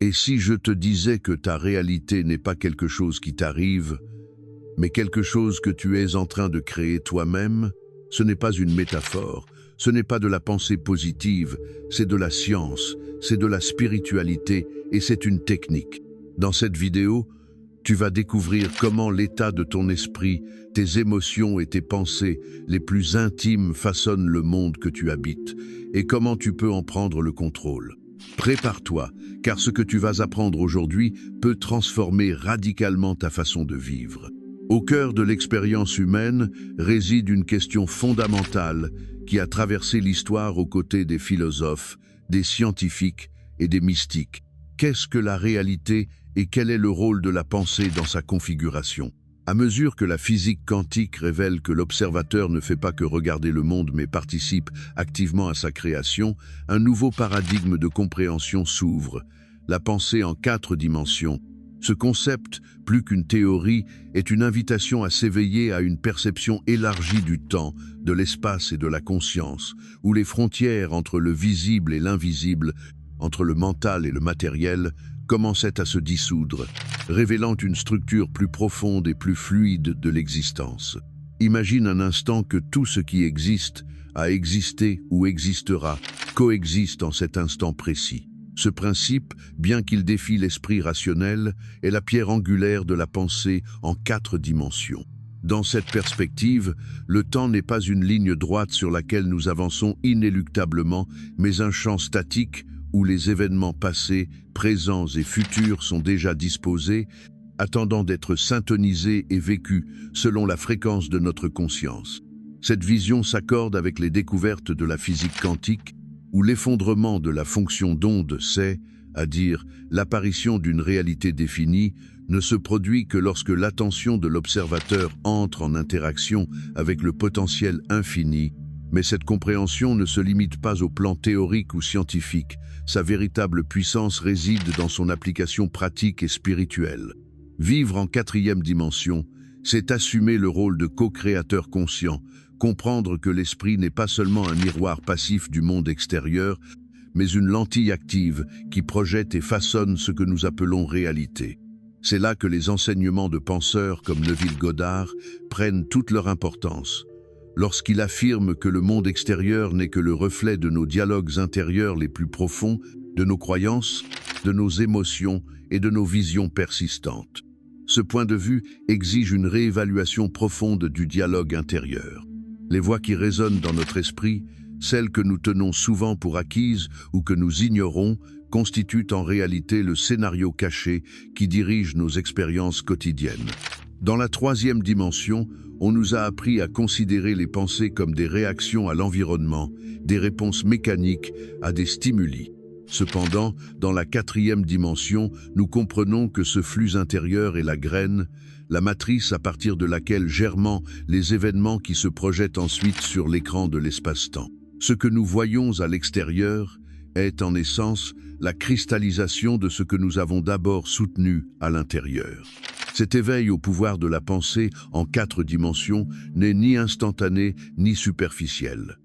Et si je te disais que ta réalité n'est pas quelque chose qui t'arrive, mais quelque chose que tu es en train de créer toi-même, ce n'est pas une métaphore, ce n'est pas de la pensée positive, c'est de la science, c'est de la spiritualité et c'est une technique. Dans cette vidéo, tu vas découvrir comment l'état de ton esprit, tes émotions et tes pensées les plus intimes façonnent le monde que tu habites et comment tu peux en prendre le contrôle. Prépare-toi, car ce que tu vas apprendre aujourd'hui peut transformer radicalement ta façon de vivre. Au cœur de l'expérience humaine réside une question fondamentale qui a traversé l'histoire aux côtés des philosophes, des scientifiques et des mystiques. Qu'est-ce que la réalité et quel est le rôle de la pensée dans sa configuration? À mesure que la physique quantique révèle que l'observateur ne fait pas que regarder le monde mais participe activement à sa création, un nouveau paradigme de compréhension s'ouvre, la pensée en 4 dimensions. Ce concept, plus qu'une théorie, est une invitation à s'éveiller à une perception élargie du temps, de l'espace et de la conscience, où les frontières entre le visible et l'invisible, entre le mental et le matériel, commençaient à se dissoudre, révélant une structure plus profonde et plus fluide de l'existence. Imagine un instant que tout ce qui existe, a existé ou existera, coexiste en cet instant précis. Ce principe, bien qu'il défie l'esprit rationnel, est la pierre angulaire de la pensée en 4 dimensions. Dans cette perspective, le temps n'est pas une ligne droite sur laquelle nous avançons inéluctablement, mais un champ statique où les événements passés, présents et futurs sont déjà disposés, attendant d'être syntonisés et vécus selon la fréquence de notre conscience. Cette vision s'accorde avec les découvertes de la physique quantique, où l'effondrement de la fonction d'onde, c'est-à-dire l'apparition d'une réalité définie, ne se produit que lorsque l'attention de l'observateur entre en interaction avec le potentiel infini. Mais cette compréhension ne se limite pas au plan théorique ou scientifique. Sa véritable puissance réside dans son application pratique et spirituelle. Vivre en 4e dimension, c'est assumer le rôle de co-créateur conscient, comprendre que l'esprit n'est pas seulement un miroir passif du monde extérieur, mais une lentille active qui projette et façonne ce que nous appelons réalité. C'est là que les enseignements de penseurs comme Neville Goddard prennent toute leur importance. Lorsqu'il affirme que le monde extérieur n'est que le reflet de nos dialogues intérieurs les plus profonds, de nos croyances, de nos émotions et de nos visions persistantes. Ce point de vue exige une réévaluation profonde du dialogue intérieur. Les voix qui résonnent dans notre esprit, celles que nous tenons souvent pour acquises ou que nous ignorons, constituent en réalité le scénario caché qui dirige nos expériences quotidiennes. Dans la 3e dimension, on nous a appris à considérer les pensées comme des réactions à l'environnement, des réponses mécaniques à des stimuli. Cependant, dans la 4e dimension, nous comprenons que ce flux intérieur est la graine, la matrice à partir de laquelle germent les événements qui se projettent ensuite sur l'écran de l'espace-temps. Ce que nous voyons à l'extérieur est en essence la cristallisation de ce que nous avons d'abord soutenu à l'intérieur. Cet éveil au pouvoir de la pensée en 4 dimensions n'est ni instantané ni superficiel.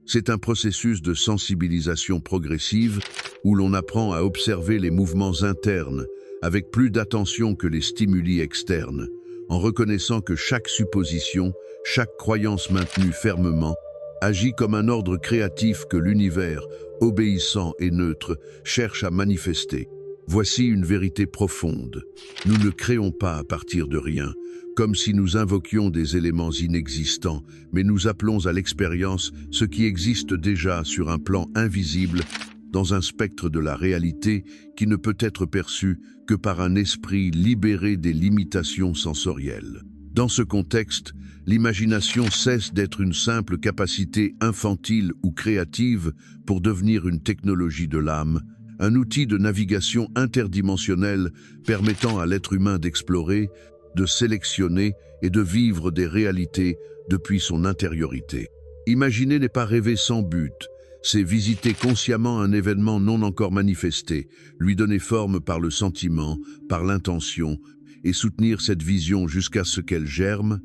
C'est un processus de sensibilisation progressive où l'on apprend à observer les mouvements internes avec plus d'attention que les stimuli externes, en reconnaissant que chaque supposition, chaque croyance maintenue fermement, agit comme un ordre créatif que l'univers, obéissant et neutre, cherche à manifester. Voici une vérité profonde. Nous ne créons pas à partir de rien, comme si nous invoquions des éléments inexistants, mais nous appelons à l'expérience ce qui existe déjà sur un plan invisible, dans un spectre de la réalité qui ne peut être perçu que par un esprit libéré des limitations sensorielles. Dans ce contexte, l'imagination cesse d'être une simple capacité infantile ou créative pour devenir une technologie de l'âme, un outil de navigation interdimensionnelle permettant à l'être humain d'explorer, de sélectionner et de vivre des réalités depuis son intériorité. Imaginer n'est pas rêver sans but, c'est visiter consciemment un événement non encore manifesté, lui donner forme par le sentiment, par l'intention, et soutenir cette vision jusqu'à ce qu'elle germe,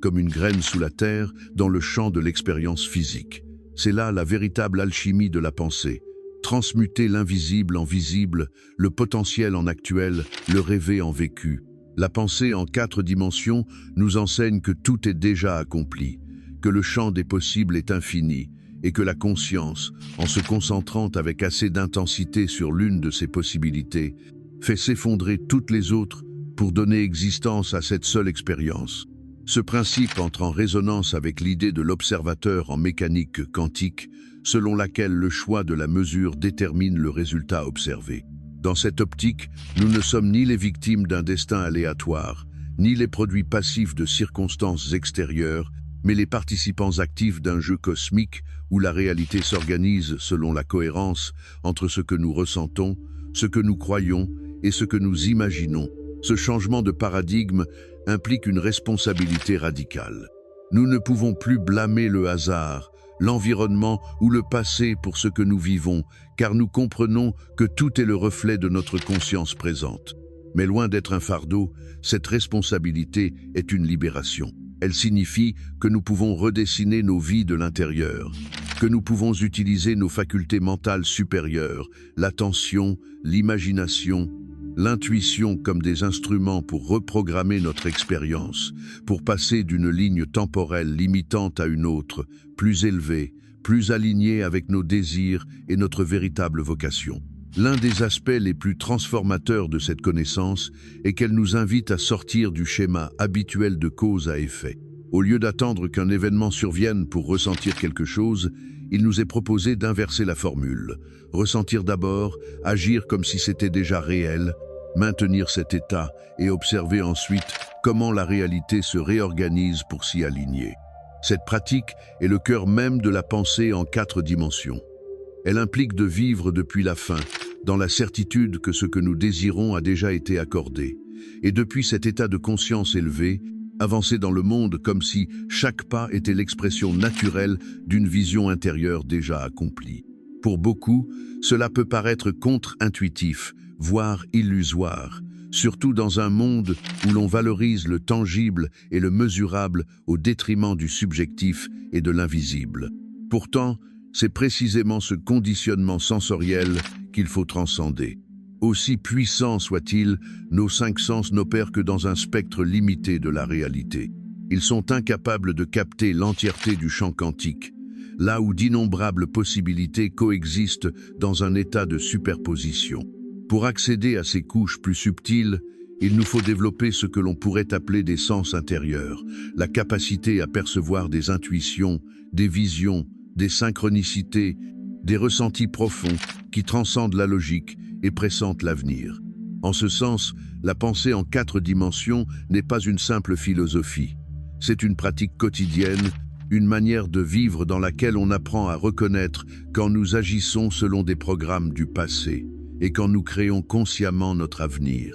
comme une graine sous la terre, dans le champ de l'expérience physique. C'est là la véritable alchimie de la pensée. transmuter l'invisible en visible, le potentiel en actuel, le rêvé en vécu. La pensée en 4 dimensions nous enseigne que tout est déjà accompli, que le champ des possibles est infini, et que la conscience, en se concentrant avec assez d'intensité sur l'une de ces possibilités, fait s'effondrer toutes les autres pour donner existence à cette seule expérience. Ce principe entre en résonance avec l'idée de l'observateur en mécanique quantique, selon laquelle le choix de la mesure détermine le résultat observé. Dans cette optique, nous ne sommes ni les victimes d'un destin aléatoire, ni les produits passifs de circonstances extérieures, mais les participants actifs d'un jeu cosmique où la réalité s'organise selon la cohérence entre ce que nous ressentons, ce que nous croyons et ce que nous imaginons. Ce changement de paradigme implique une responsabilité radicale. Nous ne pouvons plus blâmer le hasard, l'environnement ou le passé pour ce que nous vivons, car nous comprenons que tout est le reflet de notre conscience présente. Mais loin d'être un fardeau, cette responsabilité est une libération. Elle signifie que nous pouvons redessiner nos vies de l'intérieur, que nous pouvons utiliser nos facultés mentales supérieures, l'attention, l'imagination, l'intuition comme des instruments pour reprogrammer notre expérience, pour passer d'une ligne temporelle limitante à une autre, plus élevée, plus alignée avec nos désirs et notre véritable vocation. L'un des aspects les plus transformateurs de cette connaissance est qu'elle nous invite à sortir du schéma habituel de cause à effet. Au lieu d'attendre qu'un événement survienne pour ressentir quelque chose, il nous est proposé d'inverser la formule. Ressentir d'abord, agir comme si c'était déjà réel, maintenir cet état et observer ensuite comment la réalité se réorganise pour s'y aligner. Cette pratique est le cœur même de la pensée en 4 dimensions. Elle implique de vivre depuis la fin, dans la certitude que ce que nous désirons a déjà été accordé. Et depuis cet état de conscience élevé, avancer dans le monde comme si chaque pas était l'expression naturelle d'une vision intérieure déjà accomplie. Pour beaucoup, cela peut paraître contre-intuitif, voire illusoire, surtout dans un monde où l'on valorise le tangible et le mesurable au détriment du subjectif et de l'invisible. Pourtant, c'est précisément ce conditionnement sensoriel qu'il faut transcender. Aussi puissants soient-ils, nos 5 sens n'opèrent que dans un spectre limité de la réalité. Ils sont incapables de capter l'entièreté du champ quantique, là où d'innombrables possibilités coexistent dans un état de superposition. Pour accéder à ces couches plus subtiles, il nous faut développer ce que l'on pourrait appeler des sens intérieurs, la capacité à percevoir des intuitions, des visions, des synchronicités, des ressentis profonds qui transcendent la logique et pressentent l'avenir. En ce sens, la pensée en 4 dimensions n'est pas une simple philosophie. C'est une pratique quotidienne, une manière de vivre dans laquelle on apprend à reconnaître quand nous agissons selon des programmes du passé et quand nous créons consciemment notre avenir.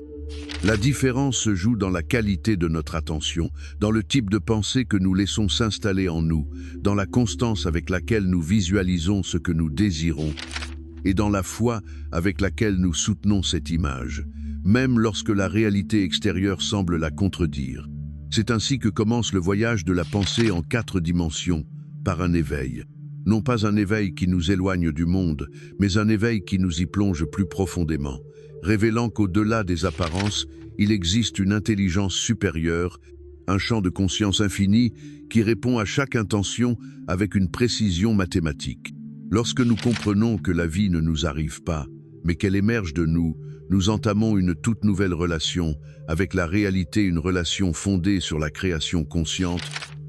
La différence se joue dans la qualité de notre attention, dans le type de pensée que nous laissons s'installer en nous, dans la constance avec laquelle nous visualisons ce que nous désirons, et dans la foi avec laquelle nous soutenons cette image, même lorsque la réalité extérieure semble la contredire. C'est ainsi que commence le voyage de la pensée en 4 dimensions, par un éveil. Non pas un éveil qui nous éloigne du monde, mais un éveil qui nous y plonge plus profondément, révélant qu'au-delà des apparences, il existe une intelligence supérieure, un champ de conscience infini qui répond à chaque intention avec une précision mathématique. Lorsque nous comprenons que la vie ne nous arrive pas, mais qu'elle émerge de nous, nous entamons une toute nouvelle relation, avec la réalité, une relation fondée sur la création consciente,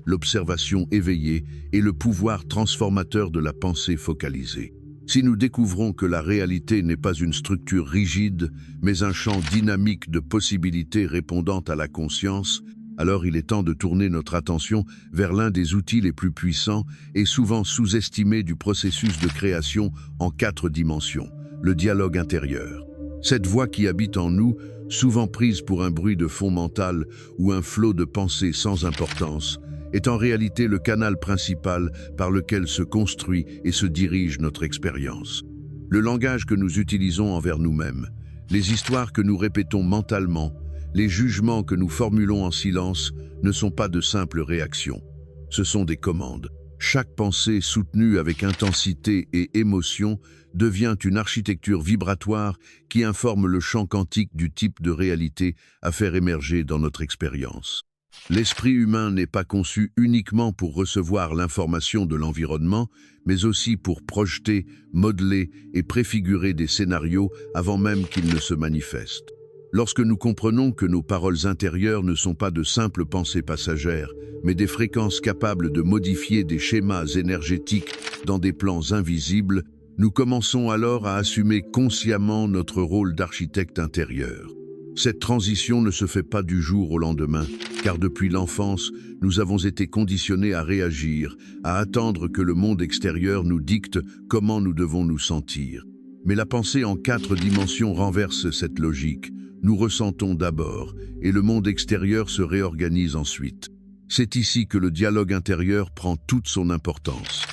l'observation éveillée et le pouvoir transformateur de la pensée focalisée. Si nous découvrons que la réalité n'est pas une structure rigide, mais un champ dynamique de possibilités répondant à la conscience, alors il est temps de tourner notre attention vers l'un des outils les plus puissants et souvent sous-estimés du processus de création en 4 dimensions, le dialogue intérieur. Cette voix qui habite en nous, souvent prise pour un bruit de fond mental ou un flot de pensées sans importance, est en réalité le canal principal par lequel se construit et se dirige notre expérience. Le langage que nous utilisons envers nous-mêmes, les histoires que nous répétons mentalement, les jugements que nous formulons en silence ne sont pas de simples réactions. Ce sont des commandes. Chaque pensée soutenue avec intensité et émotion devient une architecture vibratoire qui informe le champ quantique du type de réalité à faire émerger dans notre expérience. L'esprit humain n'est pas conçu uniquement pour recevoir l'information de l'environnement, mais aussi pour projeter, modeler et préfigurer des scénarios avant même qu'ils ne se manifestent. Lorsque nous comprenons que nos paroles intérieures ne sont pas de simples pensées passagères, mais des fréquences capables de modifier des schémas énergétiques dans des plans invisibles, nous commençons alors à assumer consciemment notre rôle d'architecte intérieur. Cette transition ne se fait pas du jour au lendemain, car depuis l'enfance, nous avons été conditionnés à réagir, à attendre que le monde extérieur nous dicte comment nous devons nous sentir. Mais la pensée en 4 dimensions renverse cette logique. Nous ressentons d'abord, et le monde extérieur se réorganise ensuite. C'est ici que le dialogue intérieur prend toute son importance.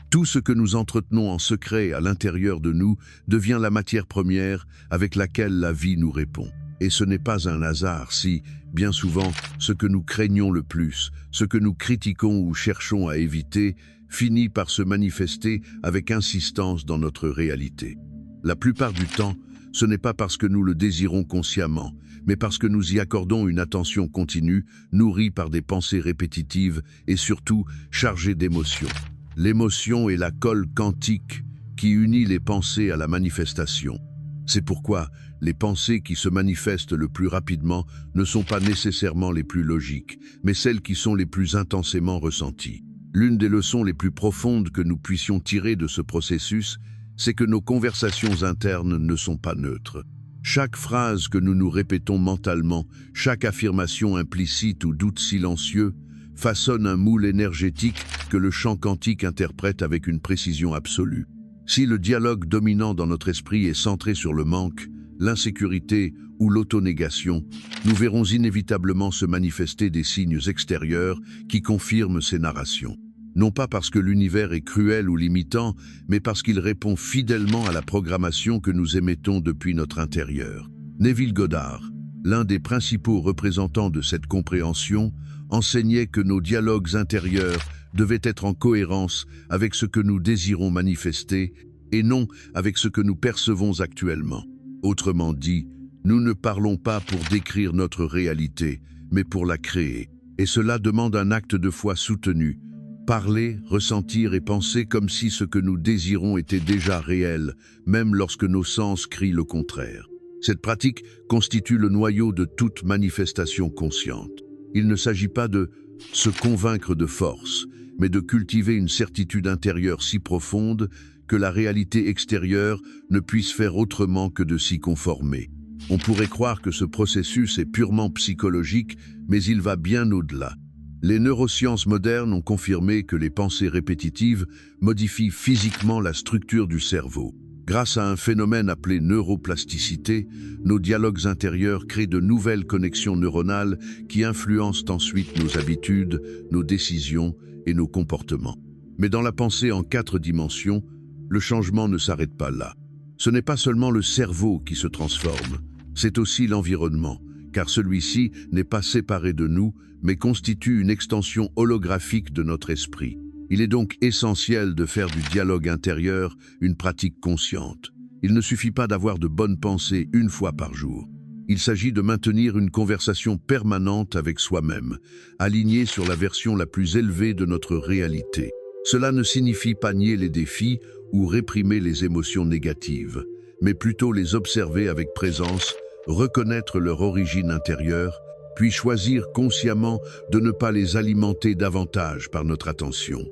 Tout ce que nous entretenons en secret à l'intérieur de nous devient la matière première avec laquelle la vie nous répond. Et ce n'est pas un hasard si, bien souvent, ce que nous craignons le plus, ce que nous critiquons ou cherchons à éviter, finit par se manifester avec insistance dans notre réalité. La plupart du temps, ce n'est pas parce que nous le désirons consciemment, mais parce que nous y accordons une attention continue, nourrie par des pensées répétitives et surtout chargées d'émotions. L'émotion est la colle quantique qui unit les pensées à la manifestation. C'est pourquoi les pensées qui se manifestent le plus rapidement ne sont pas nécessairement les plus logiques, mais celles qui sont les plus intensément ressenties. L'une des leçons les plus profondes que nous puissions tirer de ce processus, c'est que nos conversations internes ne sont pas neutres. Chaque phrase que nous nous répétons mentalement, chaque affirmation implicite ou doute silencieux, façonne un moule énergétique que le champ quantique interprète avec une précision absolue. Si le dialogue dominant dans notre esprit est centré sur le manque, l'insécurité ou l'autonégation, nous verrons inévitablement se manifester des signes extérieurs qui confirment ces narrations. Non pas parce que l'univers est cruel ou limitant, mais parce qu'il répond fidèlement à la programmation que nous émettons depuis notre intérieur. Neville Goddard, l'un des principaux représentants de cette compréhension, enseignait que nos dialogues intérieurs devaient être en cohérence avec ce que nous désirons manifester et non avec ce que nous percevons actuellement. Autrement dit, nous ne parlons pas pour décrire notre réalité, mais pour la créer. Et cela demande un acte de foi soutenu. Parler, ressentir et penser comme si ce que nous désirons était déjà réel, même lorsque nos sens crient le contraire. Cette pratique constitue le noyau de toute manifestation consciente. Il ne s'agit pas de se convaincre de force, mais de cultiver une certitude intérieure si profonde que la réalité extérieure ne puisse faire autrement que de s'y conformer. On pourrait croire que ce processus est purement psychologique, mais il va bien au-delà. Les neurosciences modernes ont confirmé que les pensées répétitives modifient physiquement la structure du cerveau. Grâce à un phénomène appelé neuroplasticité, nos dialogues intérieurs créent de nouvelles connexions neuronales qui influencent ensuite nos habitudes, nos décisions et nos comportements. Mais dans la pensée en 4 dimensions, le changement ne s'arrête pas là. Ce n'est pas seulement le cerveau qui se transforme, c'est aussi l'environnement, car celui-ci n'est pas séparé de nous, mais constitue une extension holographique de notre esprit. Il est donc essentiel de faire du dialogue intérieur une pratique consciente. Il ne suffit pas d'avoir de bonnes pensées une fois par jour. Il s'agit de maintenir une conversation permanente avec soi-même, alignée sur la version la plus élevée de notre réalité. Cela ne signifie pas nier les défis ou réprimer les émotions négatives, mais plutôt les observer avec présence, reconnaître leur origine intérieure, puis choisir consciemment de ne pas les alimenter davantage par notre attention.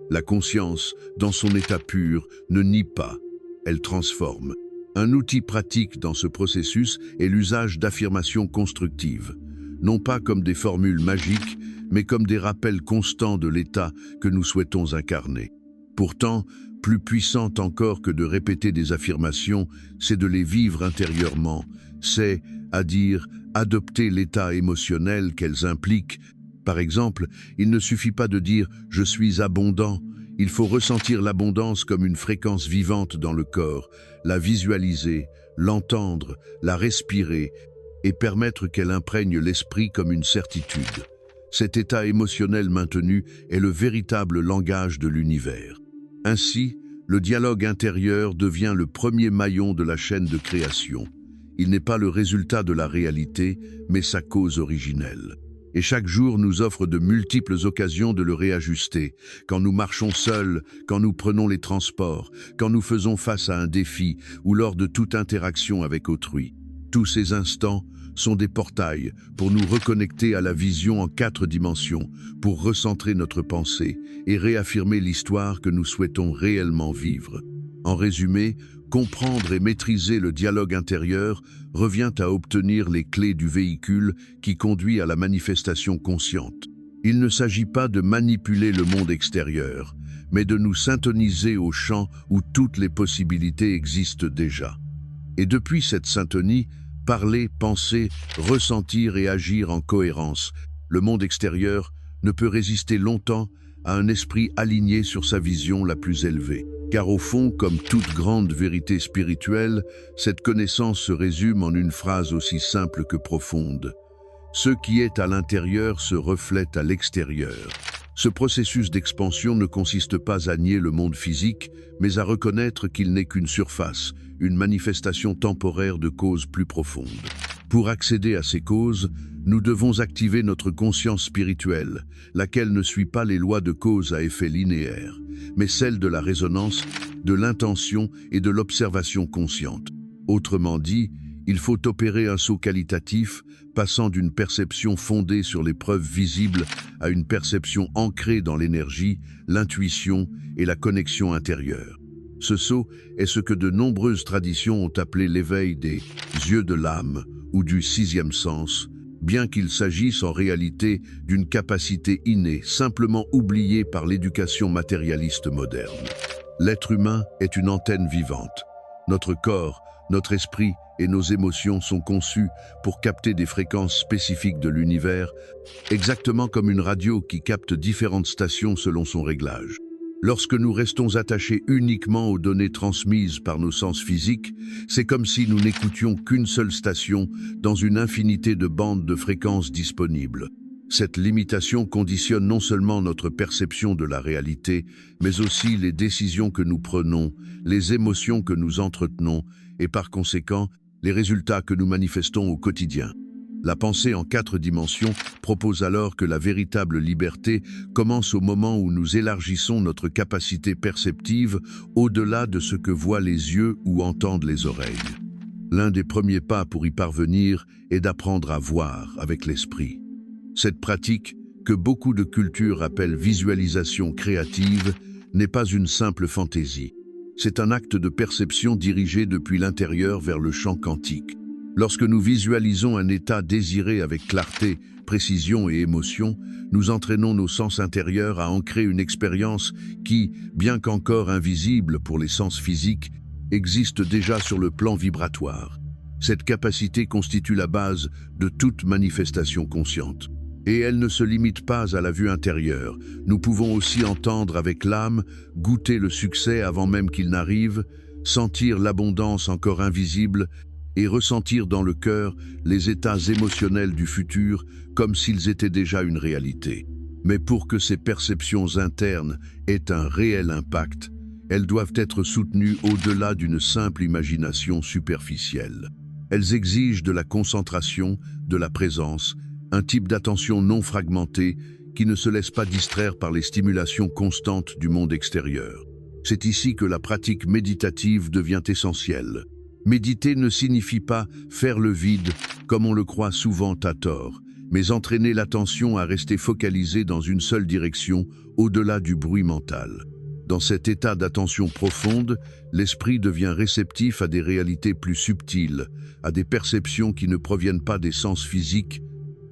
La conscience, dans son état pur, ne nie pas, elle transforme. Un outil pratique dans ce processus est l'usage d'affirmations constructives, non pas comme des formules magiques, mais comme des rappels constants de l'état que nous souhaitons incarner. Pourtant, plus puissante encore que de répéter des affirmations, c'est de les vivre intérieurement, c'est, à dire, adopter l'état émotionnel qu'elles impliquent. Par exemple, il ne suffit pas de dire « je suis abondant », il faut ressentir l'abondance comme une fréquence vivante dans le corps, la visualiser, l'entendre, la respirer et permettre qu'elle imprègne l'esprit comme une certitude. Cet état émotionnel maintenu est le véritable langage de l'univers. Ainsi, le dialogue intérieur devient le premier maillon de la chaîne de création. Il n'est pas le résultat de la réalité, mais sa cause originelle. Et chaque jour nous offre de multiples occasions de le réajuster, quand nous marchons seuls, quand nous prenons les transports, quand nous faisons face à un défi ou lors de toute interaction avec autrui. Tous ces instants sont des portails pour nous reconnecter à la vision en 4 dimensions, pour recentrer notre pensée et réaffirmer l'histoire que nous souhaitons réellement vivre. En résumé, comprendre et maîtriser le dialogue intérieur revient à obtenir les clés du véhicule qui conduit à la manifestation consciente. Il ne s'agit pas de manipuler le monde extérieur, mais de nous syntoniser au champ où toutes les possibilités existent déjà. Et depuis cette syntonie, parler, penser, ressentir et agir en cohérence, le monde extérieur ne peut résister longtemps à un esprit aligné sur sa vision la plus élevée. Car au fond, comme toute grande vérité spirituelle, cette connaissance se résume en une phrase aussi simple que profonde. Ce qui est à l'intérieur se reflète à l'extérieur. Ce processus d'expansion ne consiste pas à nier le monde physique, mais à reconnaître qu'il n'est qu'une surface, une manifestation temporaire de causes plus profondes. Pour accéder à ces causes, nous devons activer notre conscience spirituelle, laquelle ne suit pas les lois de cause à effet linéaire, mais celle de la résonance, de l'intention et de l'observation consciente. Autrement dit, il faut opérer un saut qualitatif, passant d'une perception fondée sur les preuves visibles à une perception ancrée dans l'énergie, l'intuition et la connexion intérieure. Ce saut est ce que de nombreuses traditions ont appelé l'éveil des yeux de l'âme ou du 6e sens, bien qu'il s'agisse en réalité d'une capacité innée, simplement oubliée par l'éducation matérialiste moderne. L'être humain est une antenne vivante. Notre corps, notre esprit et nos émotions sont conçus pour capter des fréquences spécifiques de l'univers, exactement comme une radio qui capte différentes stations selon son réglage. Lorsque nous restons attachés uniquement aux données transmises par nos sens physiques, c'est comme si nous n'écoutions qu'une seule station dans une infinité de bandes de fréquences disponibles. Cette limitation conditionne non seulement notre perception de la réalité, mais aussi les décisions que nous prenons, les émotions que nous entretenons et par conséquent, les résultats que nous manifestons au quotidien. La pensée en 4 dimensions propose alors que la véritable liberté commence au moment où nous élargissons notre capacité perceptive au-delà de ce que voient les yeux ou entendent les oreilles. L'un des premiers pas pour y parvenir est d'apprendre à voir avec l'esprit. Cette pratique, que beaucoup de cultures appellent visualisation créative, n'est pas une simple fantaisie. C'est un acte de perception dirigé depuis l'intérieur vers le champ quantique. Lorsque nous visualisons un état désiré avec clarté, précision et émotion, nous entraînons nos sens intérieurs à ancrer une expérience qui, bien qu'encore invisible pour les sens physiques, existe déjà sur le plan vibratoire. Cette capacité constitue la base de toute manifestation consciente. Et elle ne se limite pas à la vue intérieure. Nous pouvons aussi entendre avec l'âme, goûter le succès avant même qu'il n'arrive, sentir l'abondance encore invisible et ressentir dans le cœur les états émotionnels du futur comme s'ils étaient déjà une réalité. Mais pour que ces perceptions internes aient un réel impact, elles doivent être soutenues au-delà d'une simple imagination superficielle. Elles exigent de la concentration, de la présence, un type d'attention non fragmentée qui ne se laisse pas distraire par les stimulations constantes du monde extérieur. C'est ici que la pratique méditative devient essentielle. Méditer ne signifie pas faire le vide, comme on le croit souvent à tort, mais entraîner l'attention à rester focalisée dans une seule direction, au-delà du bruit mental. Dans cet état d'attention profonde, l'esprit devient réceptif à des réalités plus subtiles, à des perceptions qui ne proviennent pas des sens physiques,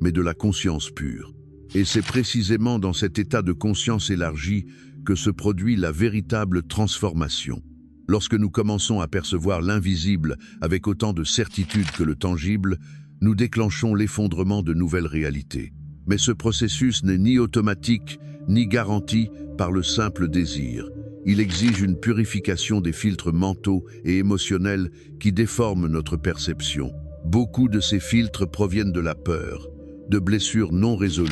mais de la conscience pure. Et c'est précisément dans cet état de conscience élargie que se produit la véritable transformation. Lorsque nous commençons à percevoir l'invisible avec autant de certitude que le tangible, nous déclenchons l'effondrement de nouvelles réalités. Mais ce processus n'est ni automatique, ni garanti par le simple désir. Il exige une purification des filtres mentaux et émotionnels qui déforment notre perception. Beaucoup de ces filtres proviennent de la peur, de blessures non résolues,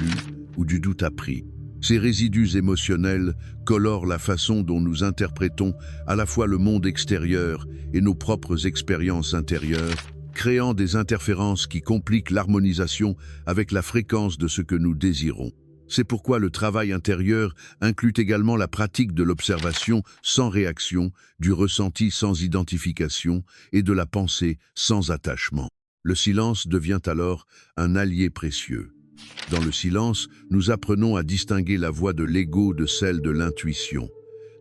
ou du doute appris. Ces résidus émotionnels colorent la façon dont nous interprétons à la fois le monde extérieur et nos propres expériences intérieures, créant des interférences qui compliquent l'harmonisation avec la fréquence de ce que nous désirons. C'est pourquoi le travail intérieur inclut également la pratique de l'observation sans réaction, du ressenti sans identification et de la pensée sans attachement. Le silence devient alors un allié précieux. Dans le silence, nous apprenons à distinguer la voix de l'ego de celle de l'intuition.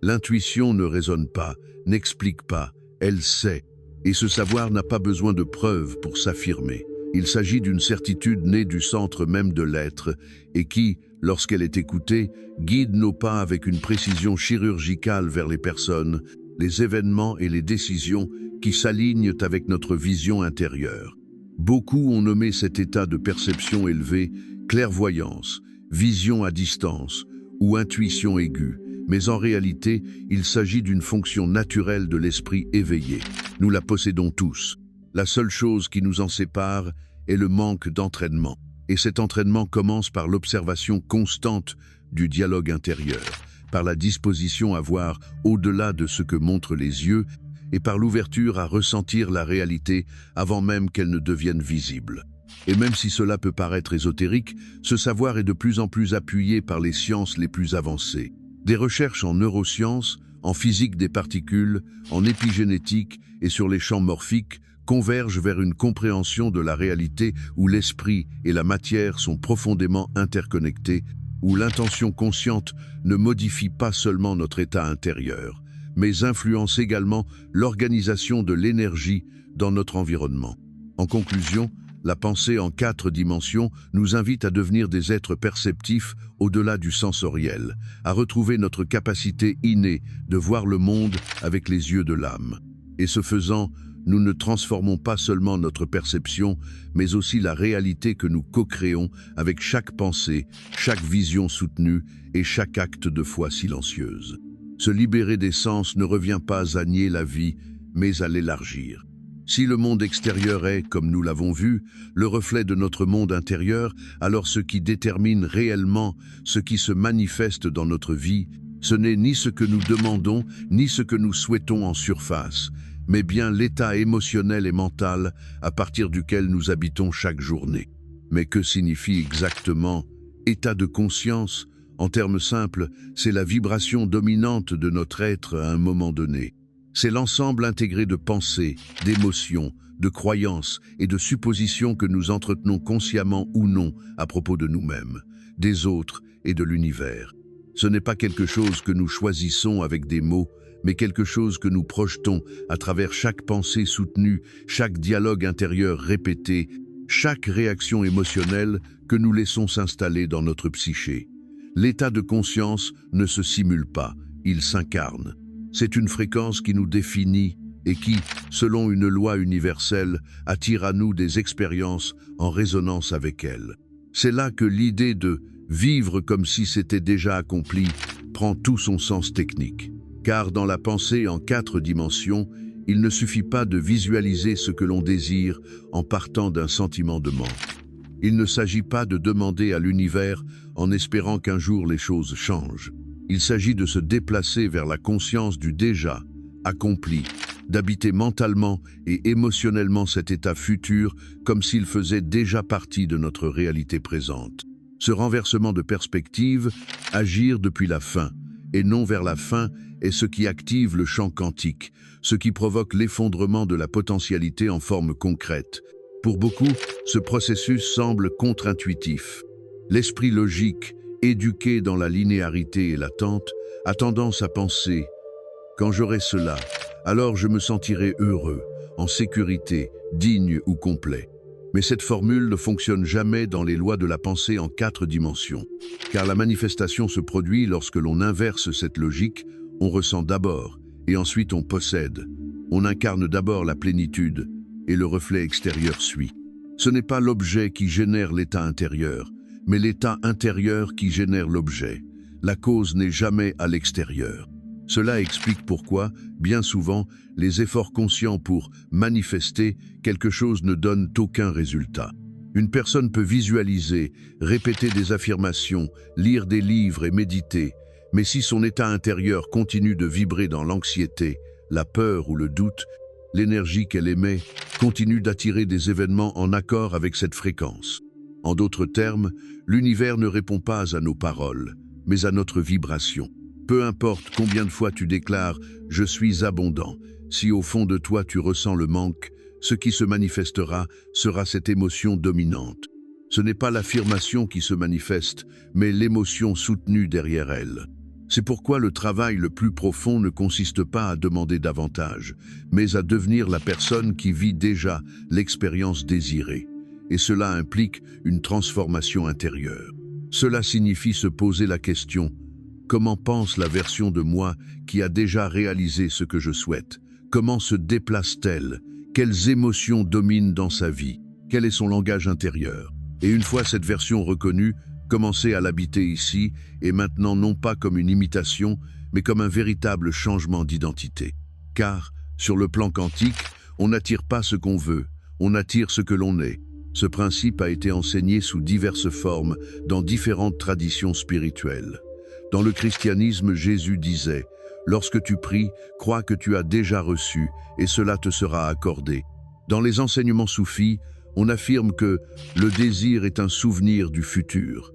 L'intuition ne raisonne pas, n'explique pas, elle sait. Et ce savoir n'a pas besoin de preuves pour s'affirmer. Il s'agit d'une certitude née du centre même de l'être et qui, lorsqu'elle est écoutée, guide nos pas avec une précision chirurgicale vers les personnes, les événements et les décisions qui s'alignent avec notre vision intérieure. Beaucoup ont nommé cet état de perception élevée clairvoyance, vision à distance ou intuition aiguë, mais en réalité, il s'agit d'une fonction naturelle de l'esprit éveillé. Nous la possédons tous. La seule chose qui nous en sépare est le manque d'entraînement. Et cet entraînement commence par l'observation constante du dialogue intérieur, par la disposition à voir au-delà de ce que montrent les yeux et par l'ouverture à ressentir la réalité avant même qu'elle ne devienne visible. Et même si cela peut paraître ésotérique, ce savoir est de plus en plus appuyé par les sciences les plus avancées. Des recherches en neurosciences, en physique des particules, en épigénétique et sur les champs morphiques convergent vers une compréhension de la réalité où l'esprit et la matière sont profondément interconnectés, où l'intention consciente ne modifie pas seulement notre état intérieur, mais influence également l'organisation de l'énergie dans notre environnement. En conclusion, la pensée en 4 dimensions nous invite à devenir des êtres perceptifs au-delà du sensoriel, à retrouver notre capacité innée de voir le monde avec les yeux de l'âme. Et ce faisant, nous ne transformons pas seulement notre perception, mais aussi la réalité que nous co-créons avec chaque pensée, chaque vision soutenue et chaque acte de foi silencieuse. Se libérer des sens ne revient pas à nier la vie, mais à l'élargir. Si le monde extérieur est, comme nous l'avons vu, le reflet de notre monde intérieur, alors ce qui détermine réellement ce qui se manifeste dans notre vie, ce n'est ni ce que nous demandons, ni ce que nous souhaitons en surface, mais bien l'état émotionnel et mental à partir duquel nous habitons chaque journée. Mais que signifie exactement état de conscience? En termes simples, c'est la vibration dominante de notre être à un moment donné. C'est l'ensemble intégré de pensées, d'émotions, de croyances et de suppositions que nous entretenons consciemment ou non à propos de nous-mêmes, des autres et de l'univers. Ce n'est pas quelque chose que nous choisissons avec des mots, mais quelque chose que nous projetons à travers chaque pensée soutenue, chaque dialogue intérieur répété, chaque réaction émotionnelle que nous laissons s'installer dans notre psyché. L'état de conscience ne se simule pas, il s'incarne. C'est une fréquence qui nous définit et qui, selon une loi universelle, attire à nous des expériences en résonance avec elles. C'est là que l'idée de vivre comme si c'était déjà accompli prend tout son sens technique. Car dans la pensée en 4 dimensions, il ne suffit pas de visualiser ce que l'on désire en partant d'un sentiment de manque. Il ne s'agit pas de demander à l'univers en espérant qu'un jour les choses changent. Il s'agit de se déplacer vers la conscience du déjà, accompli, d'habiter mentalement et émotionnellement cet état futur comme s'il faisait déjà partie de notre réalité présente. Ce renversement de perspective, agir depuis la fin et non vers la fin, est ce qui active le champ quantique, ce qui provoque l'effondrement de la potentialité en forme concrète. Pour beaucoup, ce processus semble contre-intuitif. L'esprit logique, éduqué dans la linéarité et l'attente, a tendance à penser « Quand j'aurai cela, alors je me sentirai heureux, en sécurité, digne ou complet ». Mais cette formule ne fonctionne jamais dans les lois de la pensée en 4 dimensions, car la manifestation se produit lorsque l'on inverse cette logique, on ressent d'abord, et ensuite on possède. On incarne d'abord la plénitude, et le reflet extérieur suit. Ce n'est pas l'objet qui génère l'état intérieur, mais l'état intérieur qui génère l'objet. La cause n'est jamais à l'extérieur. Cela explique pourquoi, bien souvent, les efforts conscients pour manifester quelque chose ne donnent aucun résultat. Une personne peut visualiser, répéter des affirmations, lire des livres et méditer, mais si son état intérieur continue de vibrer dans l'anxiété, la peur ou le doute, l'énergie qu'elle émet continue d'attirer des événements en accord avec cette fréquence. En d'autres termes, l'univers ne répond pas à nos paroles, mais à notre vibration. Peu importe combien de fois tu déclares « je suis abondant », si au fond de toi tu ressens le manque, ce qui se manifestera sera cette émotion dominante. Ce n'est pas l'affirmation qui se manifeste, mais l'émotion soutenue derrière elle. C'est pourquoi le travail le plus profond ne consiste pas à demander davantage, mais à devenir la personne qui vit déjà l'expérience désirée. Et cela implique une transformation intérieure. Cela signifie se poser la question « Comment pense la version de moi qui a déjà réalisé ce que je souhaite ? Comment se déplace-t-elle ? Quelles émotions dominent dans sa vie? Quel est son langage intérieur? » Et une fois cette version reconnue, commencer à l'habiter ici, et maintenant non pas comme une imitation, mais comme un véritable changement d'identité. Car, sur le plan quantique, on n'attire pas ce qu'on veut, on attire ce que l'on est. Ce principe a été enseigné sous diverses formes dans différentes traditions spirituelles. Dans le christianisme, Jésus disait « Lorsque tu pries, crois que tu as déjà reçu, et cela te sera accordé. » Dans les enseignements soufis, on affirme que le désir est un souvenir du futur.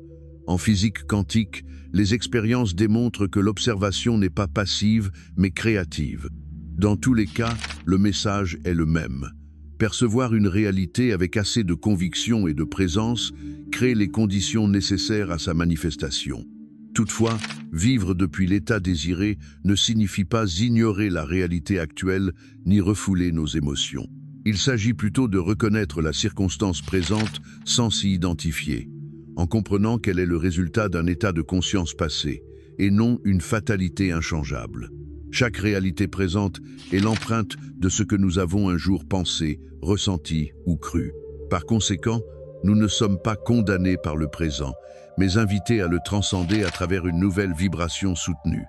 En physique quantique, les expériences démontrent que l'observation n'est pas passive, mais créative. Dans tous les cas, le message est le même. Percevoir une réalité avec assez de conviction et de présence crée les conditions nécessaires à sa manifestation. Toutefois, vivre depuis l'état désiré ne signifie pas ignorer la réalité actuelle ni refouler nos émotions. Il s'agit plutôt de reconnaître la circonstance présente sans s'y identifier, en comprenant qu'elle est le résultat d'un état de conscience passé, et non une fatalité inchangeable. Chaque réalité présente est l'empreinte de ce que nous avons un jour pensé, ressenti ou cru. Par conséquent, nous ne sommes pas condamnés par le présent, mais invités à le transcender à travers une nouvelle vibration soutenue.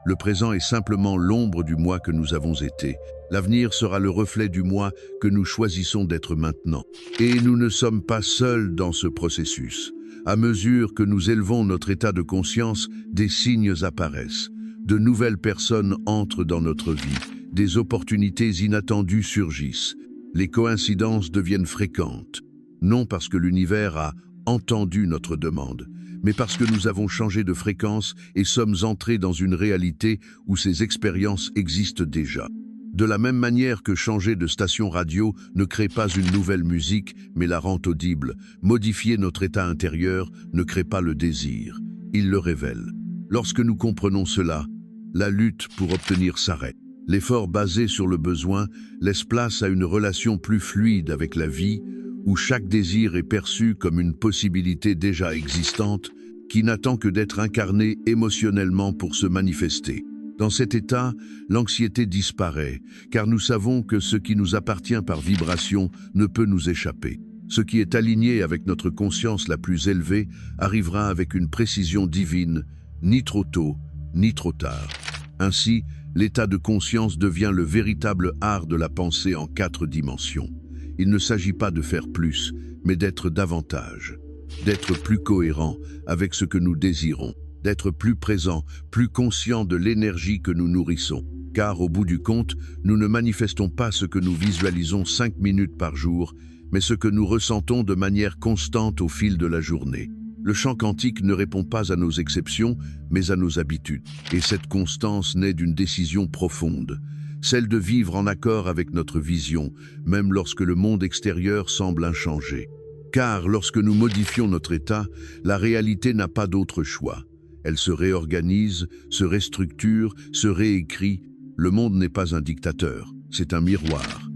Le présent est simplement l'ombre du moi que nous avons été. L'avenir sera le reflet du moi que nous choisissons d'être maintenant. Et nous ne sommes pas seuls dans ce processus. À mesure que nous élevons notre état de conscience, des signes apparaissent. De nouvelles personnes entrent dans notre vie. Des opportunités inattendues surgissent. Les coïncidences deviennent fréquentes. Non parce que l'univers a entendu notre demande, mais parce que nous avons changé de fréquence et sommes entrés dans une réalité où ces expériences existent déjà. De la même manière que changer de station radio ne crée pas une nouvelle musique, mais la rend audible, modifier notre état intérieur ne crée pas le désir, il le révèle. Lorsque nous comprenons cela, la lutte pour obtenir s'arrête. L'effort basé sur le besoin laisse place à une relation plus fluide avec la vie, où chaque désir est perçu comme une possibilité déjà existante, qui n'attend que d'être incarnée émotionnellement pour se manifester. Dans cet état, l'anxiété disparaît, car nous savons que ce qui nous appartient par vibration ne peut nous échapper. Ce qui est aligné avec notre conscience la plus élevée arrivera avec une précision divine, ni trop tôt, ni trop tard. Ainsi, l'état de conscience devient le véritable art de la pensée en 4 dimensions. Il ne s'agit pas de faire plus, mais d'être davantage, d'être plus cohérent avec ce que nous désirons, d'être plus présent, plus conscient de l'énergie que nous nourrissons. Car au bout du compte, nous ne manifestons pas ce que nous visualisons 5 minutes par jour, mais ce que nous ressentons de manière constante au fil de la journée. Le champ quantique ne répond pas à nos exceptions, mais à nos habitudes. Et cette constance naît d'une décision profonde, celle de vivre en accord avec notre vision, même lorsque le monde extérieur semble inchangé. Car lorsque nous modifions notre état, la réalité n'a pas d'autre choix. Elle se réorganise, se restructure, se réécrit. Le monde n'est pas un dictateur, c'est un miroir.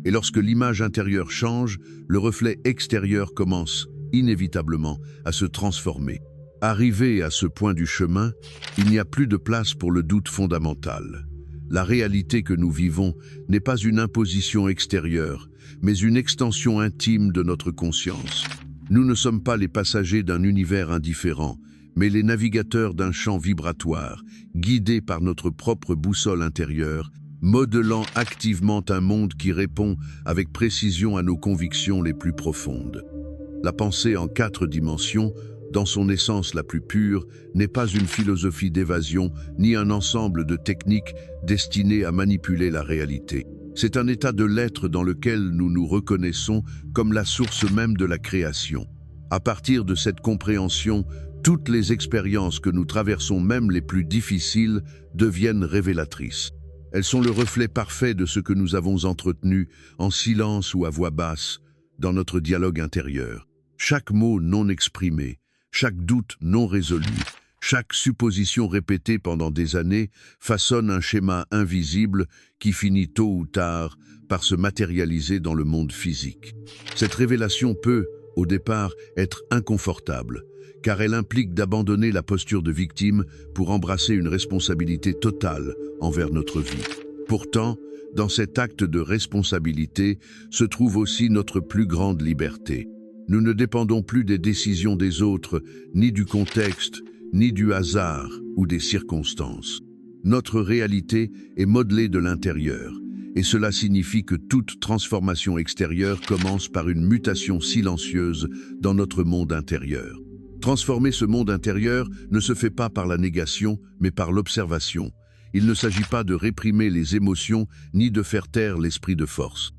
Et lorsque l'image intérieure change, le reflet extérieur commence inévitablement à se transformer. Arrivé à ce point du chemin, il n'y a plus de place pour le doute fondamental. La réalité que nous vivons n'est pas une imposition extérieure, mais une extension intime de notre conscience. Nous ne sommes pas les passagers d'un univers indifférent, mais les navigateurs d'un champ vibratoire, guidés par notre propre boussole intérieure, modelant activement un monde qui répond avec précision à nos convictions les plus profondes. La pensée en 4 dimensions, dans son essence la plus pure, n'est pas une philosophie d'évasion ni un ensemble de techniques destinées à manipuler la réalité. C'est un état de l'être dans lequel nous nous reconnaissons comme la source même de la création. À partir de cette compréhension, toutes les expériences que nous traversons, même les plus difficiles, deviennent révélatrices. Elles sont le reflet parfait de ce que nous avons entretenu, en silence ou à voix basse, dans notre dialogue intérieur. Chaque mot non exprimé, chaque doute non résolu, chaque supposition répétée pendant des années façonne un schéma invisible qui finit tôt ou tard par se matérialiser dans le monde physique. Cette révélation peut, au départ, être inconfortable, car elle implique d'abandonner la posture de victime pour embrasser une responsabilité totale envers notre vie. Pourtant, dans cet acte de responsabilité se trouve aussi notre plus grande liberté. Nous ne dépendons plus des décisions des autres, ni du contexte, ni du hasard ou des circonstances. Notre réalité est modelée de l'intérieur, et cela signifie que toute transformation extérieure commence par une mutation silencieuse dans notre monde intérieur. Transformer ce monde intérieur ne se fait pas par la négation, mais par l'observation. Il ne s'agit pas de réprimer les émotions, ni de faire taire l'esprit de force.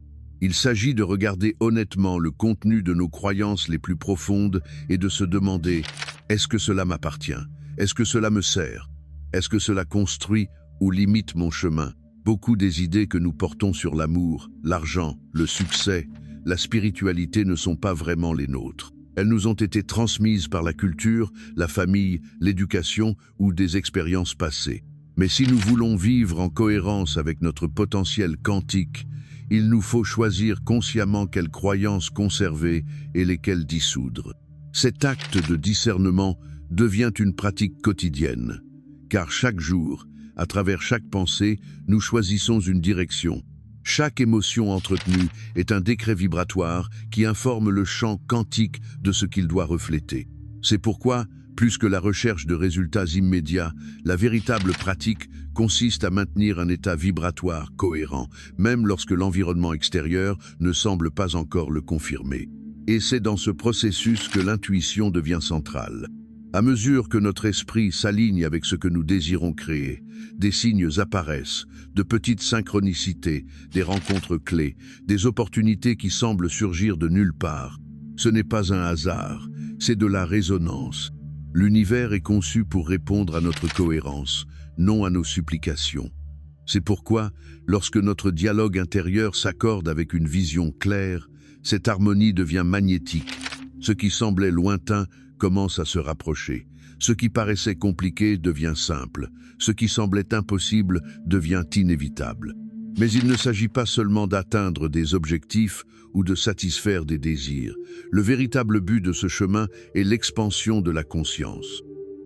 Il s'agit de regarder honnêtement le contenu de nos croyances les plus profondes et de se demander « Est-ce que cela m'appartient? Est-ce que cela me sert? Est-ce que cela construit ou limite mon chemin ?» Beaucoup des idées que nous portons sur l'amour, l'argent, le succès, la spiritualité ne sont pas vraiment les nôtres. Elles nous ont été transmises par la culture, la famille, l'éducation ou des expériences passées. Mais si nous voulons vivre en cohérence avec notre potentiel quantique, il nous faut choisir consciemment quelles croyances conserver et lesquelles dissoudre. Cet acte de discernement devient une pratique quotidienne, car chaque jour, à travers chaque pensée, nous choisissons une direction. Chaque émotion entretenue est un décret vibratoire qui informe le champ quantique de ce qu'il doit refléter. C'est pourquoi, plus que la recherche de résultats immédiats, la véritable pratique consiste à maintenir un état vibratoire cohérent, même lorsque l'environnement extérieur ne semble pas encore le confirmer. Et c'est dans ce processus que l'intuition devient centrale. À mesure que notre esprit s'aligne avec ce que nous désirons créer, des signes apparaissent, de petites synchronicités, des rencontres clés, des opportunités qui semblent surgir de nulle part. Ce n'est pas un hasard, c'est de la résonance. L'univers est conçu pour répondre à notre cohérence, non à nos supplications. C'est pourquoi, lorsque notre dialogue intérieur s'accorde avec une vision claire, cette harmonie devient magnétique. Ce qui semblait lointain commence à se rapprocher. Ce qui paraissait compliqué devient simple. Ce qui semblait impossible devient inévitable. Mais il ne s'agit pas seulement d'atteindre des objectifs ou de satisfaire des désirs. Le véritable but de ce chemin est l'expansion de la conscience.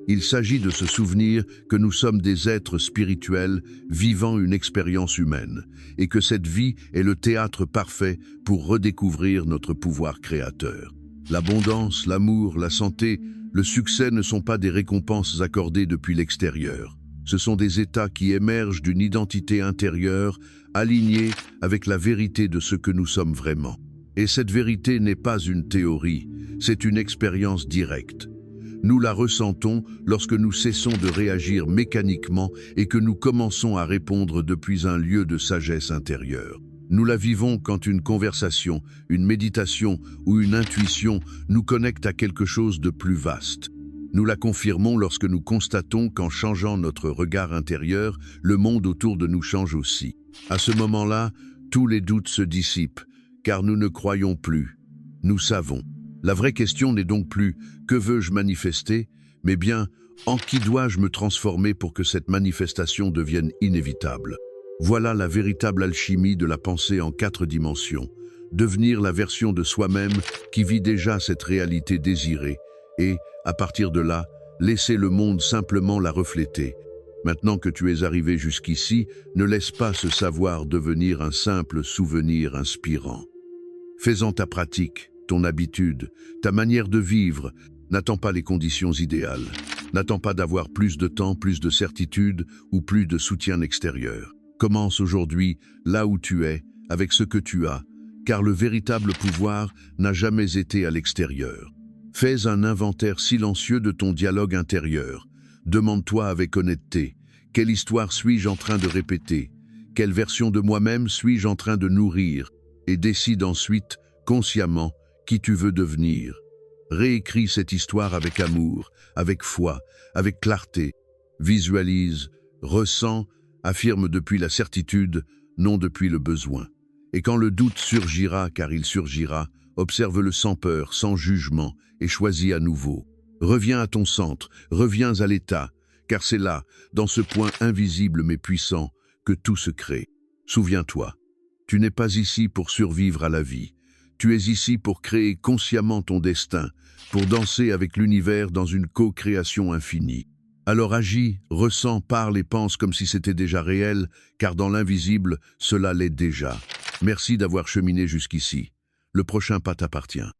Il s'agit de se souvenir que nous sommes des êtres spirituels vivant une expérience humaine et que cette vie est le théâtre parfait pour redécouvrir notre pouvoir créateur. L'abondance, l'amour, la santé, le succès ne sont pas des récompenses accordées depuis l'extérieur. Ce sont des états qui émergent d'une identité intérieure alignée avec la vérité de ce que nous sommes vraiment. Et cette vérité n'est pas une théorie, c'est une expérience directe. Nous la ressentons lorsque nous cessons de réagir mécaniquement et que nous commençons à répondre depuis un lieu de sagesse intérieure. Nous la vivons quand une conversation, une méditation ou une intuition nous connecte à quelque chose de plus vaste. Nous la confirmons lorsque nous constatons qu'en changeant notre regard intérieur, le monde autour de nous change aussi. À ce moment-là, tous les doutes se dissipent, car nous ne croyons plus. Nous savons. La vraie question n'est donc plus « que veux-je manifester ?», mais bien « en qui dois-je me transformer pour que cette manifestation devienne inévitable ?» Voilà la véritable alchimie de la pensée en 4 dimensions. Devenir la version de soi-même qui vit déjà cette réalité désirée et, à partir de là, laisser le monde simplement la refléter. Maintenant que tu es arrivé jusqu'ici, ne laisse pas ce savoir devenir un simple souvenir inspirant. Fais-en ta pratique, ton habitude, ta manière de vivre. N'attends pas les conditions idéales. N'attends pas d'avoir plus de temps, plus de certitude ou plus de soutien extérieur. Commence aujourd'hui, là où tu es, avec ce que tu as, car le véritable pouvoir n'a jamais été à l'extérieur. Fais un inventaire silencieux de ton dialogue intérieur. Demande-toi avec honnêteté, quelle histoire suis-je en train de répéter? Quelle version de moi-même suis-je en train de nourrir? Et décide ensuite, consciemment, qui tu veux devenir. Réécris cette histoire avec amour, avec foi, avec clarté. Visualise, ressens, affirme depuis la certitude, non depuis le besoin. Et quand le doute surgira, car il surgira, observe-le sans peur, sans jugement, et choisis à nouveau. Reviens à ton centre, reviens à l'état, car c'est là, dans ce point invisible mais puissant, que tout se crée. Souviens-toi, tu n'es pas ici pour survivre à la vie. Tu es ici pour créer consciemment ton destin, pour danser avec l'univers dans une co-création infinie. Alors agis, ressens, parle et pense comme si c'était déjà réel, car dans l'invisible, cela l'est déjà. Merci d'avoir cheminé jusqu'ici. Le prochain pas t'appartient.